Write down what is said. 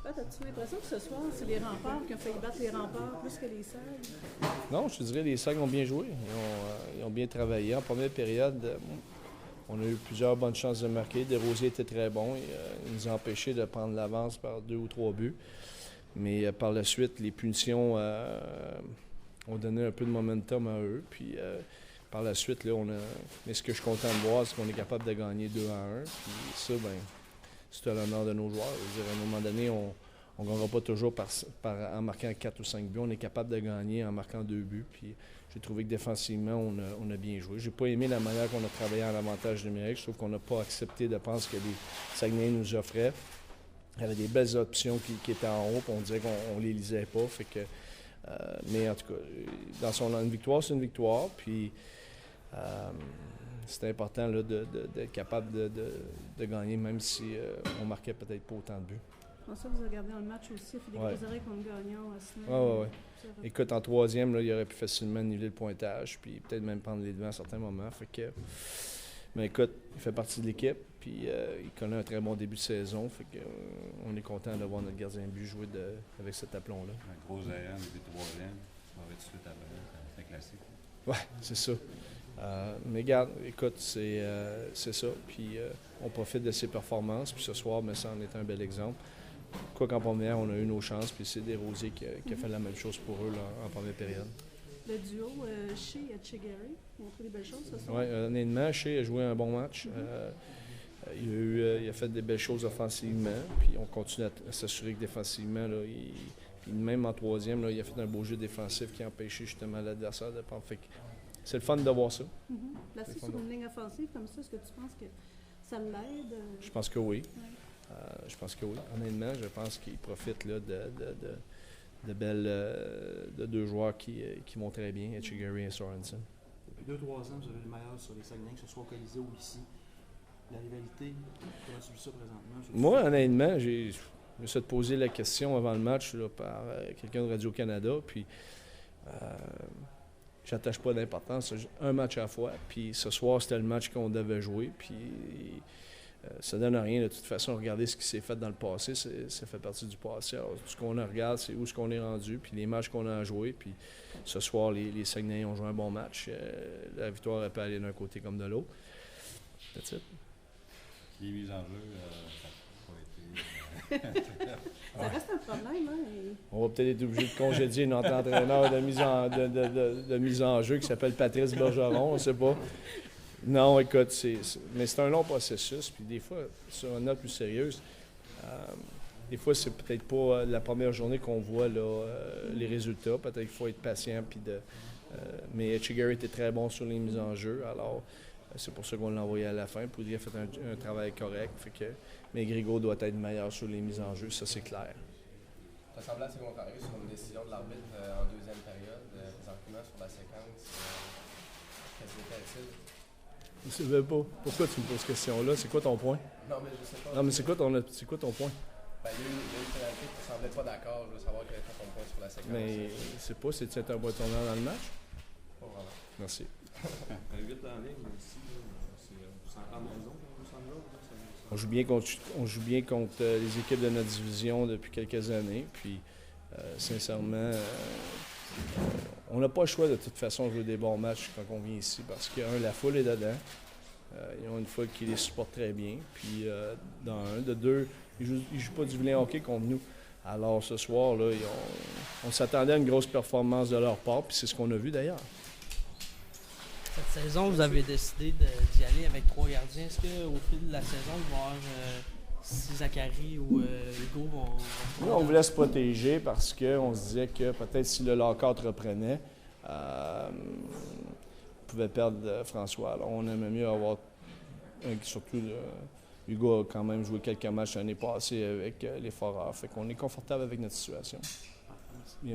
Pat, as-tu l'impression que ce soir, c'est les Remparts qui ont failli battre les Remparts plus que les Sags? Non, je te dirais les Sags ont bien joué. Ils ont bien travaillé. En première période, on a eu plusieurs bonnes chances de marquer. Desrosiers était très bon. Il nous a empêchés de prendre l'avance par 2 ou 3 buts. Mais par la suite, les punitions ont donné un peu de momentum à eux. Puis par la suite, là, mais ce que je suis content de voir, c'est qu'on est capable de gagner 2-1. Puis ça, c'est à l'honneur de nos joueurs. Je veux dire, à un moment donné, on ne gagnera pas toujours en marquant 4 ou 5 buts. On est capable de gagner en marquant 2 buts. Puis j'ai trouvé que défensivement, on a bien joué. J'ai pas aimé la manière qu'on a travaillé en avantage numérique. Je trouve qu'on n'a pas accepté de penser que les Saguenay nous offraient. Il y avait des belles options qui étaient en haut, puis on dirait qu'on les lisait pas. Fait que, mais en tout cas, une victoire, c'est une victoire. Puis c'est important là, d'être capable de gagner, même si on marquait peut-être pas autant de buts. Ça, vous regardez dans le match aussi, Philippe Coseret contre Gagnon à ce Oui. Écoute, en troisième, là, il aurait pu facilement niveler le pointage, puis peut-être même prendre les devants à certains moments. Fait que, mais écoute, il fait partie de l'équipe, puis il connaît un très bon début de saison. Fait que, on est content de voir notre gardien de but jouer avec cet aplomb-là. Un gros aérien, début de troisième, mauvais de suite après, c'est un classique. Oui, c'est ça. Mais regarde, écoute, c'est ça. Puis on profite de ses performances. Puis ce soir, ça en est un bel exemple. Quoi qu'en première, on a eu nos chances. Puis c'est Desrosiers qui a fait la même chose pour eux là, en première période. Le duo Shea et Etchegaray ont montré des belles choses ce soir. Oui, honnêtement, Shea a joué un bon match. Il a fait des belles choses offensivement. Puis on continue à s'assurer que défensivement, là, puis même en troisième, là, il a fait un beau jeu défensif qui a empêché justement l'adversaire de prendre. Fait que c'est le fun de voir ça. Placé sur une ligne offensive comme ça, est-ce que tu penses que ça l'aide? Je pense que oui. Ouais. Je pense que oui. Honnêtement, je pense qu'il profite là, de deux joueurs qui vont très bien, Etchegaray et Sorensen. Depuis 2-3 ans, vous avez le meilleur sur les Saguenay, que ce soit au Colisée ou ici. La rivalité, comment tu vis ça présentement? Moi, honnêtement, je me suis posé la question avant le match là, par quelqu'un de Radio-Canada, puis j'attache pas d'importance. Un match à la fois, puis ce soir, c'était le match qu'on devait jouer, puis ça donne rien. De toute façon, regardez ce qui s'est fait dans le passé, ça fait partie du passé. Alors, tout ce qu'on regarde, c'est où est-ce qu'on est rendu, puis les matchs qu'on a joués. Puis ce soir, les Saguenay ont joué un bon match. La victoire, elle peut aller d'un côté comme de l'autre. That's it. Les mises en jeu, ça n'a pas été... Ça reste un problème, hein? On va peut-être être obligé de congédier notre entraîneur de mise en jeu qui s'appelle Patrice Bergeron, on ne sait pas. Non, écoute, mais c'est un long processus. Puis des fois, sur une note plus sérieuse, des fois, c'est peut-être pas la première journée qu'on voit là, les résultats. Peut-être qu'il faut être patient. Mais Etchegaray était très bon sur les mises en jeu. Alors, c'est pour ça qu'on l'a envoyé à la fin. Poudrier a fait un travail correct. Mais Grigaud doit être meilleur sur les mises en jeu, ça c'est clair. Ça semblait assez contrarié sur une décision de l'arbitre en deuxième période, présentement sur la séquence. Qu'est-ce que c'était-il? Je ne sais pas. Pourquoi tu me poses cette question-là? C'est quoi ton point? Non, mais je sais pas. Non, mais c'est quoi ton point? Il y a eu une pénalité, tu ne semblais pas d'accord. Je veux savoir quel était ton point sur la séquence. Mais c'est pas, c'est-tu un point tournant dans le match? Pas vraiment. Merci. Un 8 en ligne, ici, c'est en maison, il me semble. On joue bien contre les équipes de notre division depuis quelques années. Puis, sincèrement, on n'a pas le choix de toute façon de jouer des bons matchs quand on vient ici parce que, la foule est dedans. Ils ont une foule qui les supporte très bien. Puis, de deux, ils ne jouent pas du vilain hockey contre nous. Alors, ce soir, là, on s'attendait à une grosse performance de leur part. Puis, c'est ce qu'on a vu d'ailleurs. Cette saison, vous avez décidé d'y aller avec 3 gardiens. Est-ce qu'au fil de la saison, vous allez voir si Zachary ou Hugo vont... Nous, on voulait se protéger parce qu'on se disait que peut-être si le lock-out reprenait, on pouvait perdre François. Alors, on aimait mieux avoir... surtout, Hugo a quand même joué quelques matchs l'année passée avec les Foreurs. Fait qu'on est confortable avec notre situation.